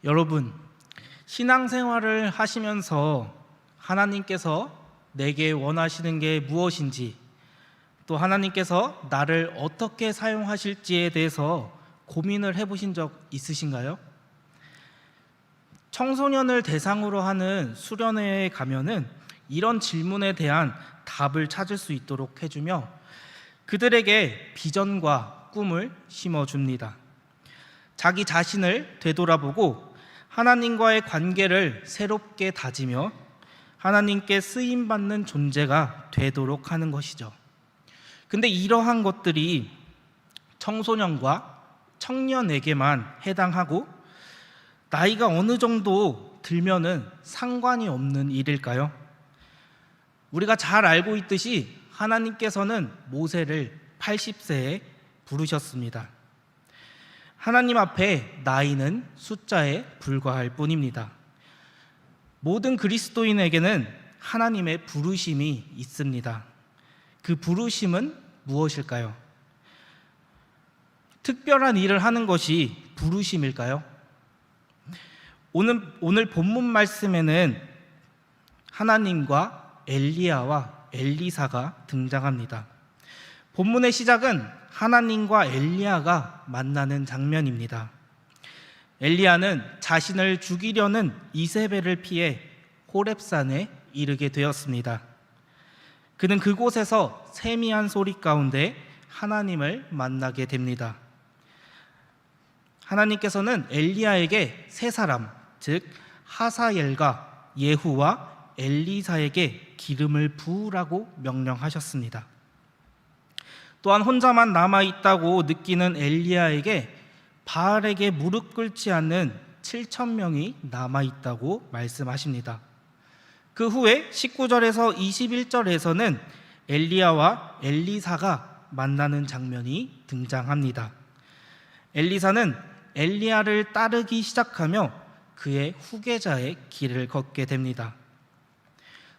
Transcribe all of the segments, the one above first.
여러분, 신앙생활을 하시면서 하나님께서 내게 원하시는 게 무엇인지, 또 하나님께서 나를 어떻게 사용하실지에 대해서 고민을 해보신 적 있으신가요? 청소년을 대상으로 하는 수련회에 가면은 이런 질문에 대한 답을 찾을 수 있도록 해주며 그들에게 비전과 꿈을 심어줍니다. 자기 자신을 되돌아보고 하나님과의 관계를 새롭게 다지며 하나님께 쓰임받는 존재가 되도록 하는 것이죠. 근데 이러한 것들이 청소년과 청년에게만 해당하고 나이가 어느 정도 들면은 상관이 없는 일일까요? 우리가 잘 알고 있듯이 하나님께서는 모세를 80세에 부르셨습니다. 하나님 앞에 나이는 숫자에 불과할 뿐입니다. 모든 그리스도인에게는 하나님의 부르심이 있습니다. 그 부르심은 무엇일까요? 특별한 일을 하는 것이 부르심일까요? 오늘 본문 말씀에는 하나님과 엘리야와 엘리사가 등장합니다. 본문의 시작은 하나님과 엘리야가 만나는 장면입니다. 엘리야는 자신을 죽이려는 이세벨을 피해 호렙산에 이르게 되었습니다. 그는 그곳에서 세미한 소리 가운데 하나님을 만나게 됩니다. 하나님께서는 엘리야에게 세 사람, 즉 하사엘과 예후와 엘리사에게 기름을 부으라고 명령하셨습니다. 또한 혼자만 남아있다고 느끼는 엘리야에게 바알에게 무릎 꿇지 않는 7,000명이 남아있다고 말씀하십니다. 그 후에 19절에서 21절에서는 엘리야와 엘리사가 만나는 장면이 등장합니다. 엘리사는 엘리야를 따르기 시작하며 그의 후계자의 길을 걷게 됩니다.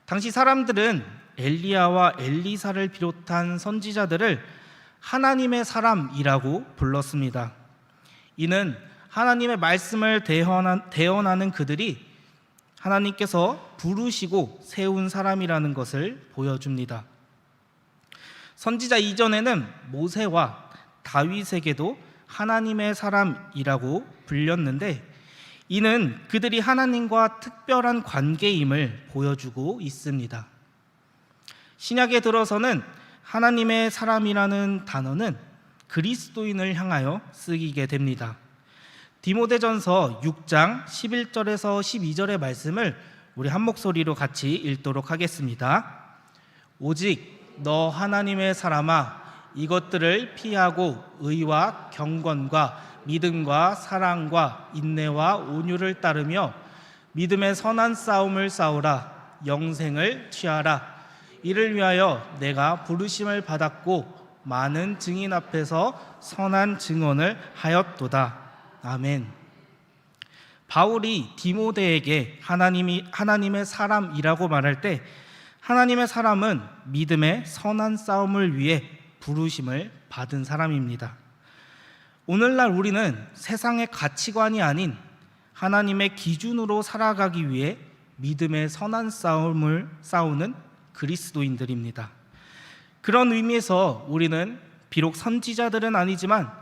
당시 사람들은 엘리야와 엘리사를 비롯한 선지자들을 하나님의 사람이라고 불렀습니다. 이는 하나님의 말씀을 대언하는 그들이 하나님께서 부르시고 세운 사람이라는 것을 보여줍니다. 선지자 이전에는 모세와 다윗에게도 하나님의 사람이라고 불렸는데 이는 그들이 하나님과 특별한 관계임을 보여주고 있습니다. 신약에 들어서는 하나님의 사람이라는 단어는 그리스도인을 향하여 쓰이게 됩니다. 디모데전서 6장 11절에서 12절의 말씀을 우리 한 목소리로 같이 읽도록 하겠습니다. 오직 너 하나님의 사람아 이것들을 피하고 의와 경건과 믿음과 사랑과 인내와 온유를 따르며 믿음의 선한 싸움을 싸우라. 영생을 취하라. 이를 위하여 내가 부르심을 받았고 많은 증인 앞에서 선한 증언을 하였도다. 아멘. 바울이 디모데에게 하나님의 사람이라고 말할 때 하나님의 사람은 믿음의 선한 싸움을 위해 부르심을 받은 사람입니다. 오늘날 우리는 세상의 가치관이 아닌 하나님의 기준으로 살아가기 위해 믿음의 선한 싸움을 싸우는 그리스도인들입니다. 그런 의미에서 우리는 비록 선지자들은 아니지만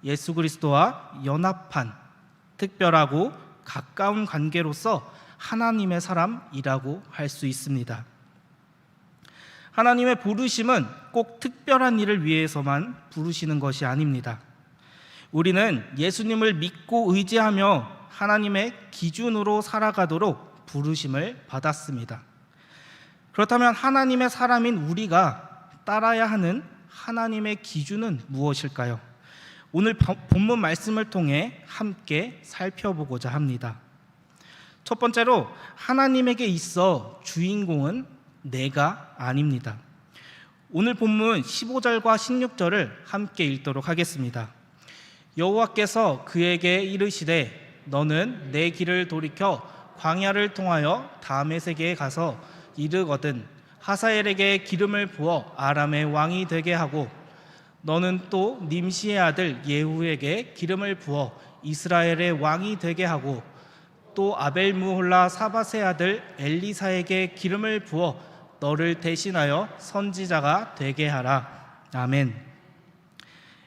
예수 그리스도와 연합한 특별하고 가까운 관계로서 하나님의 사람이라고 할 수 있습니다. 하나님의 부르심은 꼭 특별한 일을 위해서만 부르시는 것이 아닙니다. 우리는 예수님을 믿고 의지하며 하나님의 기준으로 살아가도록 부르심을 받았습니다. 그렇다면 하나님의 사람인 우리가 따라야 하는 하나님의 기준은 무엇일까요? 오늘 본문 말씀을 통해 함께 살펴보고자 합니다. 첫 번째로 하나님에게 있어 주인공은 내가 아닙니다. 오늘 본문 15절과 16절을 함께 읽도록 하겠습니다. 여호와께서 그에게 이르시되 너는 내 길을 돌이켜 광야를 통하여 다메섹에 가서 이르거든 하사엘에게 기름을 부어 아람의 왕이 되게 하고 너는 또 님시의 아들 예후에게 기름을 부어 이스라엘의 왕이 되게 하고 또 아벨무홀라 사밧의 아들 엘리사에게 기름을 부어 너를 대신하여 선지자가 되게 하라. 아멘.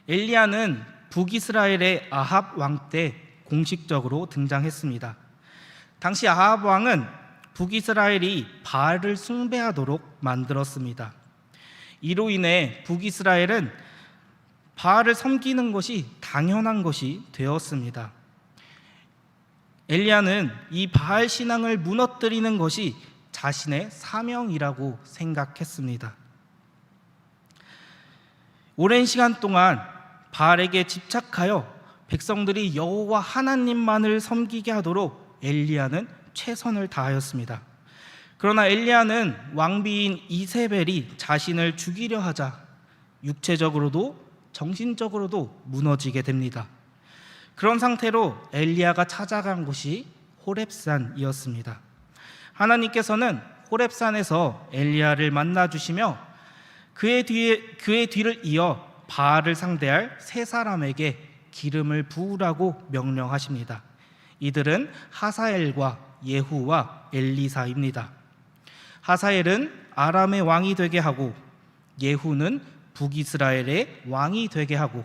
엘리야는 북이스라엘의 아합 왕 때 공식적으로 등장했습니다. 당시 아합 왕은 북이스라엘이 바알을 숭배하도록 만들었습니다. 이로 인해 북이스라엘은 바알을 섬기는 것이 당연한 것이 되었습니다. 엘리야는 이 바알 신앙을 무너뜨리는 것이 자신의 사명이라고 생각했습니다. 오랜 시간 동안 바알에게 집착하여 백성들이 여호와 하나님만을 섬기게 하도록 엘리야는 최선을 다하였습니다. 그러나 엘리야는 왕비인 이세벨이 자신을 죽이려 하자 육체적으로도 정신적으로도 무너지게 됩니다. 그런 상태로 엘리야가 찾아간 곳이 호렙산이었습니다. 하나님께서는 호렙산에서 엘리야를 만나 주시며 그의 뒤를 이어 바알을 상대할 세 사람에게 기름을 부으라고 명령하십니다. 이들은 하사엘과 예후와 엘리사입니다. 하사엘은 아람의 왕이 되게 하고 예후는 북이스라엘의 왕이 되게 하고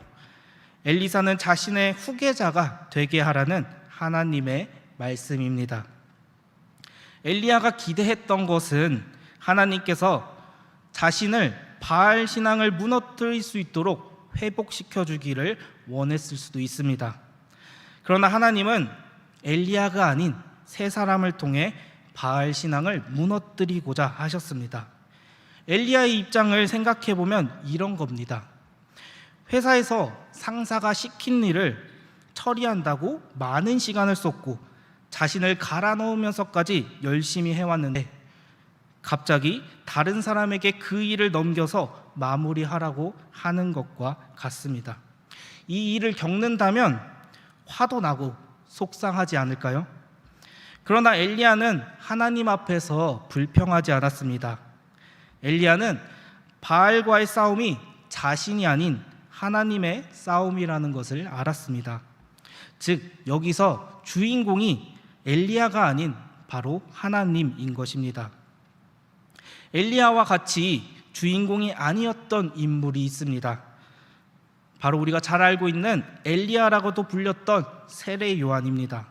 엘리사는 자신의 후계자가 되게 하라는 하나님의 말씀입니다. 엘리야가 기대했던 것은 하나님께서 자신을 바알 신앙을 무너뜨릴 수 있도록 회복시켜 주기를 원했을 수도 있습니다. 그러나 하나님은 엘리야가 아닌 세 사람을 통해 바알 신앙을 무너뜨리고자 하셨습니다. 엘리야의 입장을 생각해 보면 이런 겁니다. 회사에서 상사가 시킨 일을 처리한다고 많은 시간을 쏟고 자신을 갈아 넣으면서까지 열심히 해왔는데 갑자기 다른 사람에게 그 일을 넘겨서 마무리하라고 하는 것과 같습니다. 이 일을 겪는다면 화도 나고 속상하지 않을까요? 그러나 엘리야는 하나님 앞에서 불평하지 않았습니다. 엘리야는 바알과의 싸움이 자신이 아닌 하나님의 싸움이라는 것을 알았습니다. 즉 여기서 주인공이 엘리야가 아닌 바로 하나님인 것입니다. 엘리야와 같이 주인공이 아니었던 인물이 있습니다. 바로 우리가 잘 알고 있는 엘리야라고도 불렸던 세례 요한입니다.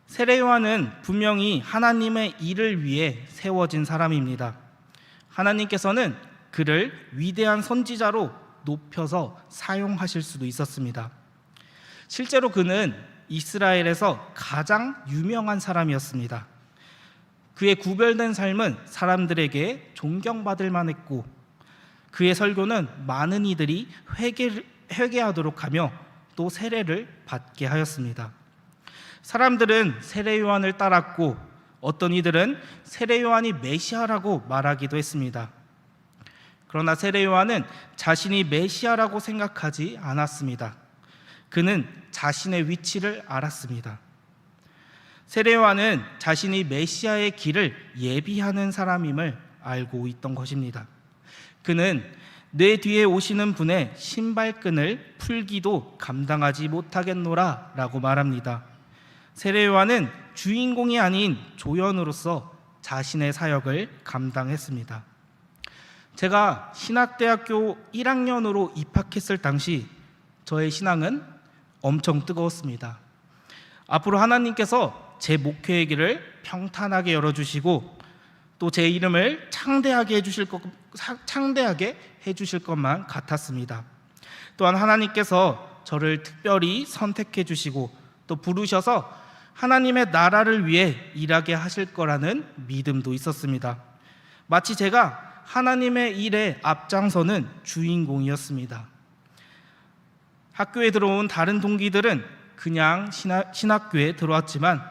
세례 요한은 분명히 하나님의 일을 위해 세워진 사람입니다. 하나님께서는 그를 위대한 선지자로 높여서 사용하실 수도 있었습니다. 실제로 그는 이스라엘에서 가장 유명한 사람이었습니다. 그의 구별된 삶은 사람들에게 존경받을 만했고 그의 설교는 많은 이들이 회개하도록 하며 또 세례를 받게 하였습니다. 사람들은 세례 요한을 따랐고 어떤 이들은 세례 요한이 메시아라고 말하기도 했습니다. 그러나 세례 요한은 자신이 메시아라고 생각하지 않았습니다. 그는 자신의 위치를 알았습니다. 세례 요한은 자신이 메시아의 길을 예비하는 사람임을 알고 있던 것입니다. 그는 내 뒤에 오시는 분의 신발끈을 풀기도 감당하지 못하겠노라 라고 말합니다. 세례 요한은 주인공이 아닌 조연으로서 자신의 사역을 감당했습니다. 제가 신학대학교 1학년으로 입학했을 당시 저의 신앙은 엄청 뜨거웠습니다. 앞으로 하나님께서 제 목회의 길을 평탄하게 열어주시고 또 제 이름을 창대하게 해주실 것만 같았습니다. 또한 하나님께서 저를 특별히 선택해 주시고 또 부르셔서 하나님의 나라를 위해 일하게 하실 거라는 믿음도 있었습니다. 마치 제가 하나님의 일에 앞장서는 주인공이었습니다. 학교에 들어온 다른 동기들은 그냥 신학교에 들어왔지만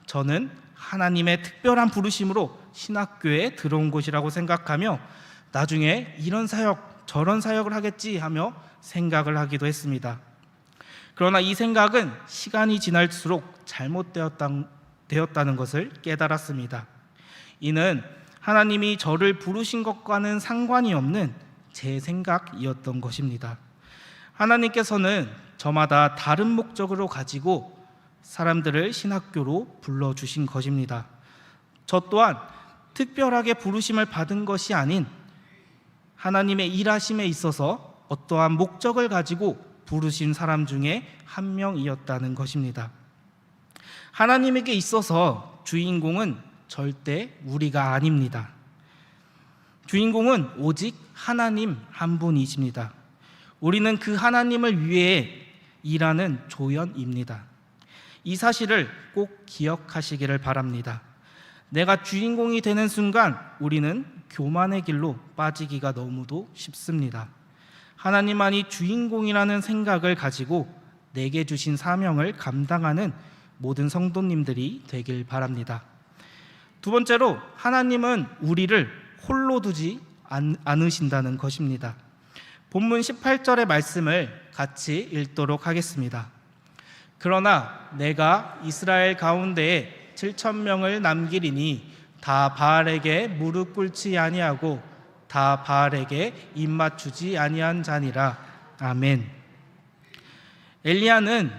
저는 하나님의 특별한 부르심으로 신학교에 들어온 것이라고 생각하며 나중에 이런 사역 저런 사역을 하겠지 하며 생각을 하기도 했습니다. 그러나 이 생각은 시간이 지날수록 잘못되었다는 것을 깨달았습니다. 이는 하나님이 저를 부르신 것과는 상관이 없는 제 생각이었던 것입니다. 하나님께서는 저마다 다른 목적으로 가지고 사람들을 신학교로 불러주신 것입니다. 저 또한 특별하게 부르심을 받은 것이 아닌 하나님의 일하심에 있어서 어떠한 목적을 가지고 부르신 사람 중에 한 명이었다는 것입니다. 하나님에게 있어서 주인공은 절대 우리가 아닙니다. 주인공은 오직 하나님 한 분이십니다. 우리는 그 하나님을 위해 일하는 조연입니다. 이 사실을 꼭 기억하시기를 바랍니다. 내가 주인공이 되는 순간 우리는 교만의 길로 빠지기가 너무도 쉽습니다. 하나님만이 주인공이라는 생각을 가지고 내게 주신 사명을 감당하는 모든 성도님들이 되길 바랍니다. 두 번째로, 하나님은 우리를 홀로 두지 않으신다는 것입니다. 본문 18절의 말씀을 같이 읽도록 하겠습니다. 그러나 내가 이스라엘 가운데에 7,000명을 남기리니 다 바알에게 무릎 꿇지 아니하고 다 바알에게 입 맞추지 아니한 자니라. 아멘. 엘리야는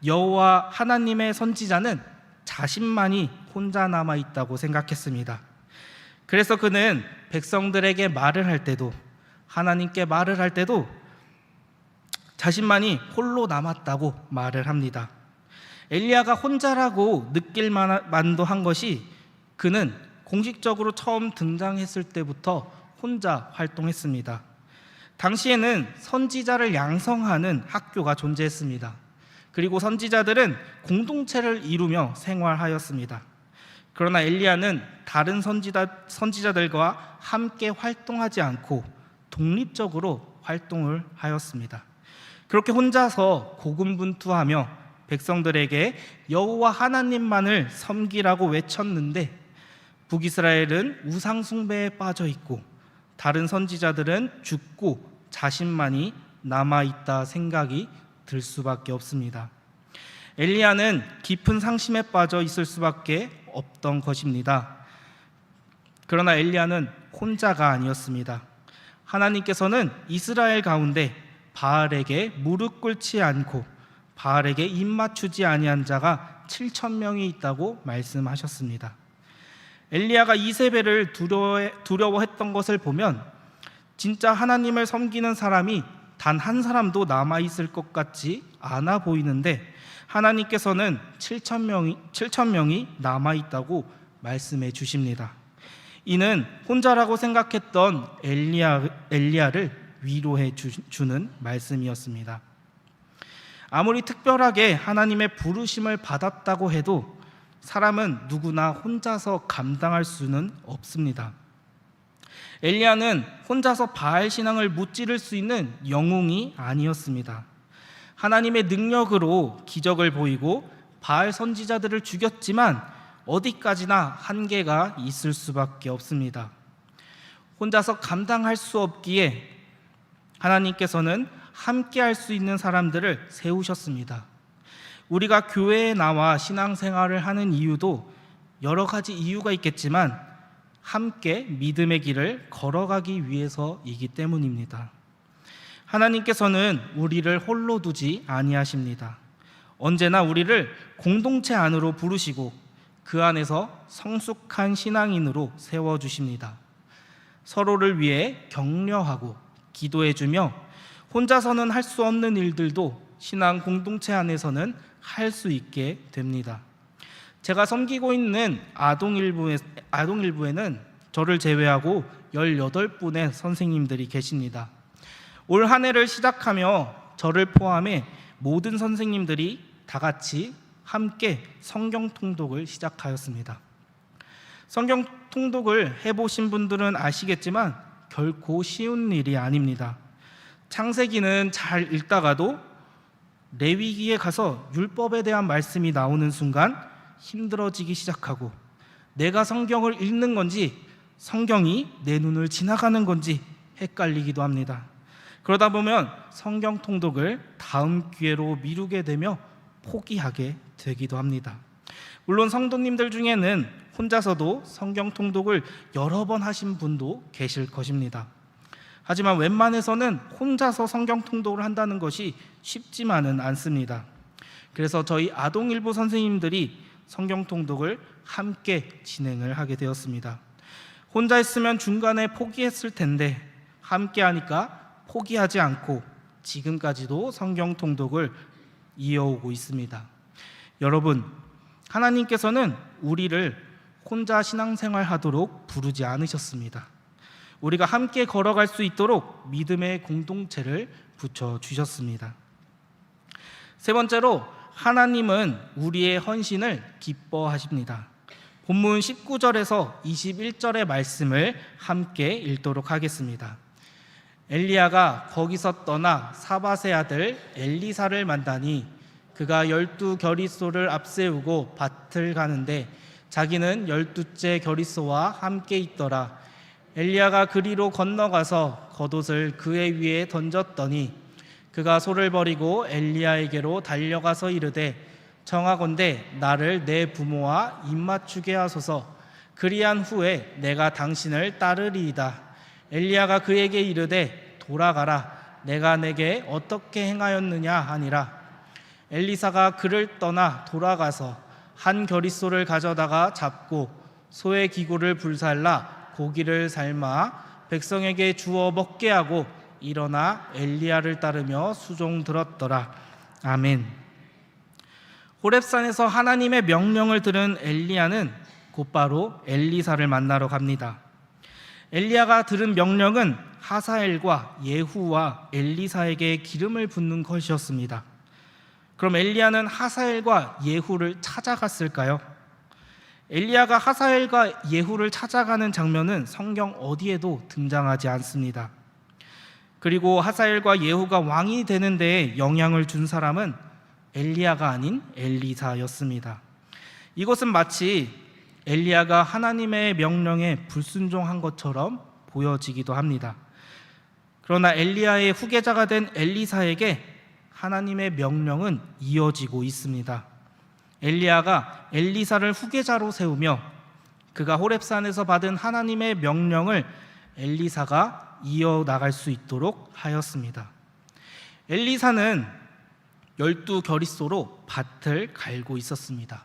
여호와 하나님의 선지자는 자신만이 혼자 남아 있다고 생각했습니다. 그래서 그는 백성들에게 말을 할 때도, 하나님께 말을 할 때도 자신만이 홀로 남았다고 말을 합니다. 엘리야가 혼자라고 느낄 만도 한 것이, 그는 공식적으로 처음 등장했을 때부터 혼자 활동했습니다. 당시에는 선지자를 양성하는 학교가 존재했습니다. 그리고 선지자들은 공동체를 이루며 생활하였습니다. 그러나 엘리야는 다른 선지자들과 함께 활동하지 않고 독립적으로 활동을 하였습니다. 그렇게 혼자서 고군분투하며 백성들에게 여호와 하나님만을 섬기라고 외쳤는데, 북이스라엘은 우상 숭배에 빠져 있고 다른 선지자들은 죽고 자신만이 남아있다 생각이 들 수밖에 없습니다. 엘리야는 깊은 상심에 빠져 있을 수밖에 없던 것입니다. 그러나 엘리야는 혼자가 아니었습니다. 하나님께서는 이스라엘 가운데 바알에게 무릎 꿇지 않고 바알에게 입 맞추지 아니한 자가 7,000명이 있다고 말씀하셨습니다. 엘리야가 이세벨을 두려워했던 것을 보면 진짜 하나님을 섬기는 사람이 단 한 사람도 남아있을 것 같지 않아 보이는데, 하나님께서는 7,000명이 남아있다고 말씀해 주십니다. 이는 혼자라고 생각했던 엘리야를 위로해 주는 말씀이었습니다. 아무리 특별하게 하나님의 부르심을 받았다고 해도 사람은 누구나 혼자서 감당할 수는 없습니다. 엘리야는 혼자서 바알 신앙을 무찌를 수 있는 영웅이 아니었습니다. 하나님의 능력으로 기적을 보이고 바알 선지자들을 죽였지만 어디까지나 한계가 있을 수밖에 없습니다. 혼자서 감당할 수 없기에 하나님께서는 함께 할 수 있는 사람들을 세우셨습니다. 우리가 교회에 나와 신앙생활을 하는 이유도 여러 가지 이유가 있겠지만 함께 믿음의 길을 걸어가기 위해서이기 때문입니다. 하나님께서는 우리를 홀로 두지 아니하십니다. 언제나 우리를 공동체 안으로 부르시고 그 안에서 성숙한 신앙인으로 세워주십니다. 서로를 위해 격려하고 기도해주며 혼자서는 할 수 없는 일들도 신앙 공동체 안에서는 할 수 있게 됩니다. 제가 섬기고 있는 아동일부에는 저를 제외하고 18분의 선생님들이 계십니다. 올 한 해를 시작하며 저를 포함해 모든 선생님들이 다 같이 함께 성경 통독을 시작하였습니다. 성경 통독을 해보신 분들은 아시겠지만 결코 쉬운 일이 아닙니다. 창세기는 잘 읽다가도 레위기에 가서 율법에 대한 말씀이 나오는 순간 힘들어지기 시작하고, 내가 성경을 읽는 건지 성경이 내 눈을 지나가는 건지 헷갈리기도 합니다. 그러다 보면 성경 통독을 다음 기회로 미루게 되며 포기하게 되기도 합니다. 물론 성도님들 중에는 혼자서도 성경 통독을 여러 번 하신 분도 계실 것입니다. 하지만 웬만해서는 혼자서 성경 통독을 한다는 것이 쉽지만은 않습니다. 그래서 저희 아동일보 선생님들이 성경 통독을 함께 진행을 하게 되었습니다. 혼자 했으면 중간에 포기했을 텐데 함께 하니까 포기하지 않고 지금까지도 성경 통독을 이어오고 있습니다. 여러분, 하나님께서는 우리를 혼자 신앙생활 하도록 부르지 않으셨습니다. 우리가 함께 걸어갈 수 있도록 믿음의 공동체를 붙여주셨습니다. 세 번째로, 하나님은 우리의 헌신을 기뻐하십니다. 본문 19절에서 21절의 말씀을 함께 읽도록 하겠습니다. 엘리야가 거기서 떠나 사밧의 아들 엘리사를 만나니 그가 12겨릿소를 앞세우고 밭을 가는데 자기는 12째 겨릿소와 함께 있더라. 엘리야가 그리로 건너가서 겉옷을 그의 위에 던졌더니 그가 소를 버리고 엘리야에게로 달려가서 이르되 청하건대 나를 내 부모와 입맞추게 하소서. 그리한 후에 내가 당신을 따르리이다. 엘리야가 그에게 이르되 돌아가라. 내가 내게 어떻게 행하였느냐 하니라. 엘리사가 그를 떠나 돌아가서 한 겨릿소를 가져다가 잡고 소의 기구를 불살라 고기를 삶아 백성에게 주어 먹게 하고 일어나 엘리야를 따르며 수종 들었더라. 아멘. 호렙산에서 하나님의 명령을 들은 엘리야는 곧바로 엘리사를 만나러 갑니다. 엘리야가 들은 명령은 하사엘과 예후와 엘리사에게 기름을 붓는 것이었습니다. 그럼 엘리야는 하사엘과 예후를 찾아갔을까요? 엘리야가 하사엘과 예후를 찾아가는 장면은 성경 어디에도 등장하지 않습니다. 그리고 하사엘과 예후가 왕이 되는 데에 영향을 준 사람은 엘리야가 아닌 엘리사였습니다. 이것은 마치 엘리야가 하나님의 명령에 불순종한 것처럼 보여지기도 합니다. 그러나 엘리야의 후계자가 된 엘리사에게 하나님의 명령은 이어지고 있습니다. 엘리야가 엘리사를 후계자로 세우며 그가 호렙산에서 받은 하나님의 명령을 엘리사가 이어나갈 수 있도록 하였습니다. 엘리사는 12겨릿소로 밭을 갈고 있었습니다.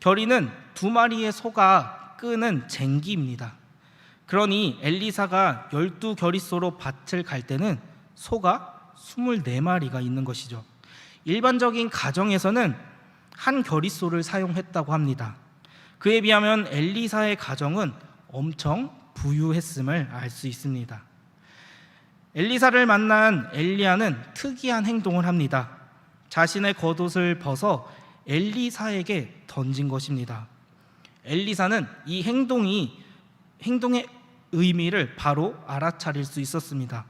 겨리는 2마리의 소가 끄는 쟁기입니다. 그러니 엘리사가 12겨릿소로 밭을 갈 때는 소가 24마리가 있는 것이죠. 일반적인 가정에서는 한 겨릿소를 사용했다고 합니다. 그에 비하면 엘리사의 가정은 엄청 부유했음을 알 수 있습니다. 엘리사를 만난 엘리야는 특이한 행동을 합니다. 자신의 겉옷을 벗어 엘리사에게 던진 것입니다. 엘리사는 이 행동의 의미를 바로 알아차릴 수 있었습니다.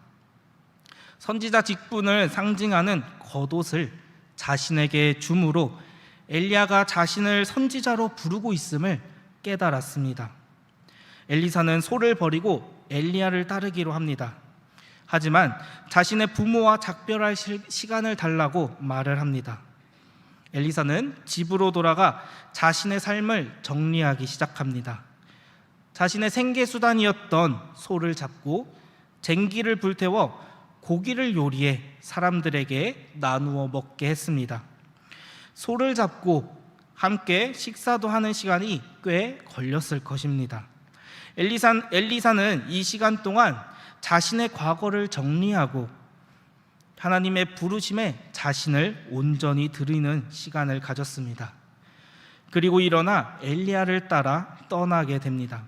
선지자 직분을 상징하는 겉옷을 자신에게 줌으로 엘리야가 자신을 선지자로 부르고 있음을 깨달았습니다. 엘리사는 소를 버리고 엘리야를 따르기로 합니다. 하지만 자신의 부모와 작별할 시간을 달라고 말을 합니다. 엘리사는 집으로 돌아가 자신의 삶을 정리하기 시작합니다. 자신의 생계수단이었던 소를 잡고 쟁기를 불태워 고기를 요리해 사람들에게 나누어 먹게 했습니다. 소를 잡고 함께 식사도 하는 시간이 꽤 걸렸을 것입니다. 엘리사는 이 시간 동안 자신의 과거를 정리하고 하나님의 부르심에 자신을 온전히 드리는 시간을 가졌습니다. 그리고 일어나 엘리야를 따라 떠나게 됩니다.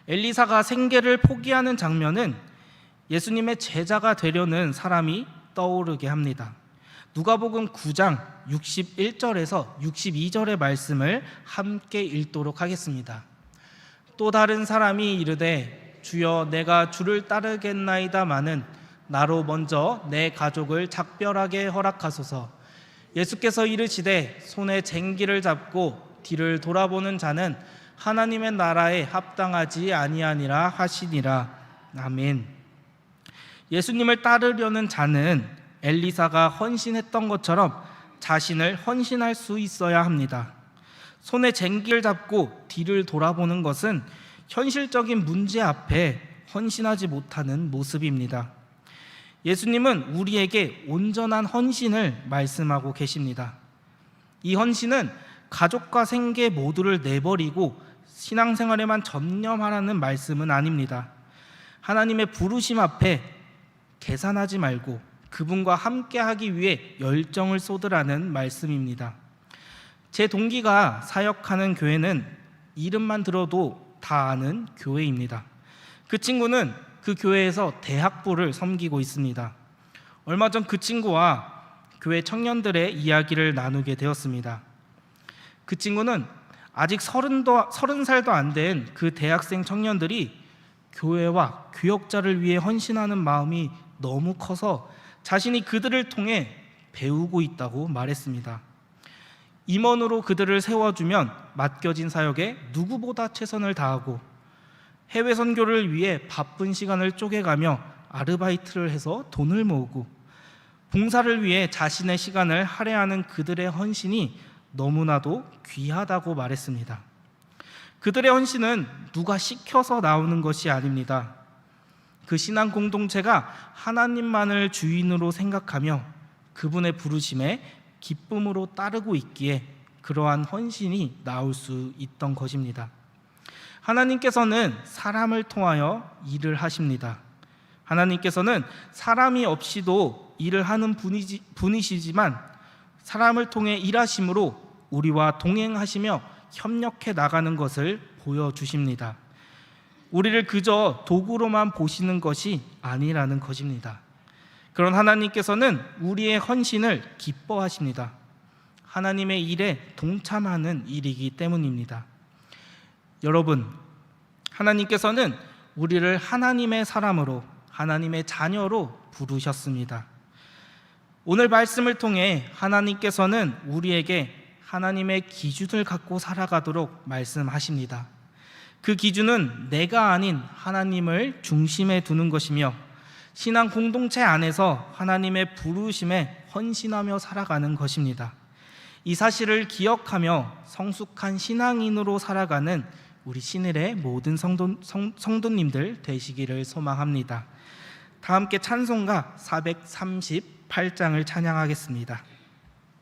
엘리사가 생계를 포기하는 장면은 예수님의 제자가 되려는 사람이 떠오르게 합니다. 누가복음 9장 61절에서 62절의 말씀을 함께 읽도록 하겠습니다. 또 다른 사람이 이르되 주여 내가 주를 따르겠나이다마는 나로 먼저 내 가족을 작별하게 허락하소서. 예수께서 이르시되 손에 쟁기를 잡고 뒤를 돌아보는 자는 하나님의 나라에 합당하지 아니하니라 하시니라. 아멘. 예수님을 따르려는 자는 엘리사가 헌신했던 것처럼 자신을 헌신할 수 있어야 합니다. 손에 쟁기를 잡고 뒤를 돌아보는 것은 현실적인 문제 앞에 헌신하지 못하는 모습입니다. 예수님은 우리에게 온전한 헌신을 말씀하고 계십니다. 이 헌신은 가족과 생계 모두를 내버리고 신앙생활에만 전념하라는 말씀은 아닙니다. 하나님의 부르심 앞에 계산하지 말고 그분과 함께하기 위해 열정을 쏟으라는 말씀입니다. 제 동기가 사역하는 교회는 이름만 들어도 다 아는 교회입니다. 그 친구는 그 교회에서 대학부를 섬기고 있습니다. 얼마 전 그 친구와 교회 청년들의 이야기를 나누게 되었습니다. 그 친구는 아직 30살도 안 된 그 대학생 청년들이 교회와 교역자를 위해 헌신하는 마음이 너무 커서 자신이 그들을 통해 배우고 있다고 말했습니다. 임원으로 그들을 세워주면 맡겨진 사역에 누구보다 최선을 다하고 해외 선교를 위해 바쁜 시간을 쪼개가며 아르바이트를 해서 돈을 모으고 봉사를 위해 자신의 시간을 할애하는 그들의 헌신이 너무나도 귀하다고 말했습니다. 그들의 헌신은 누가 시켜서 나오는 것이 아닙니다. 그 신앙 공동체가 하나님만을 주인으로 생각하며 그분의 부르심에 기쁨으로 따르고 있기에 그러한 헌신이 나올 수 있던 것입니다. 하나님께서는 사람을 통하여 일을 하십니다. 하나님께서는 사람이 없이도 일을 하는 분이시지만 사람을 통해 일하심으로 우리와 동행하시며 협력해 나가는 것을 보여주십니다. 우리를 그저 도구로만 보시는 것이 아니라는 것입니다. 그런 하나님께서는 우리의 헌신을 기뻐하십니다. 하나님의 일에 동참하는 일이기 때문입니다. 여러분, 하나님께서는 우리를 하나님의 사람으로, 하나님의 자녀로 부르셨습니다. 오늘 말씀을 통해 하나님께서는 우리에게 하나님의 기준을 갖고 살아가도록 말씀하십니다. 그 기준은 내가 아닌 하나님을 중심에 두는 것이며 신앙 공동체 안에서 하나님의 부르심에 헌신하며 살아가는 것입니다. 이 사실을 기억하며 성숙한 신앙인으로 살아가는 우리 신일의 모든 성도님들 되시기를 소망합니다. 다 함께 찬송가 438장을 찬양하겠습니다.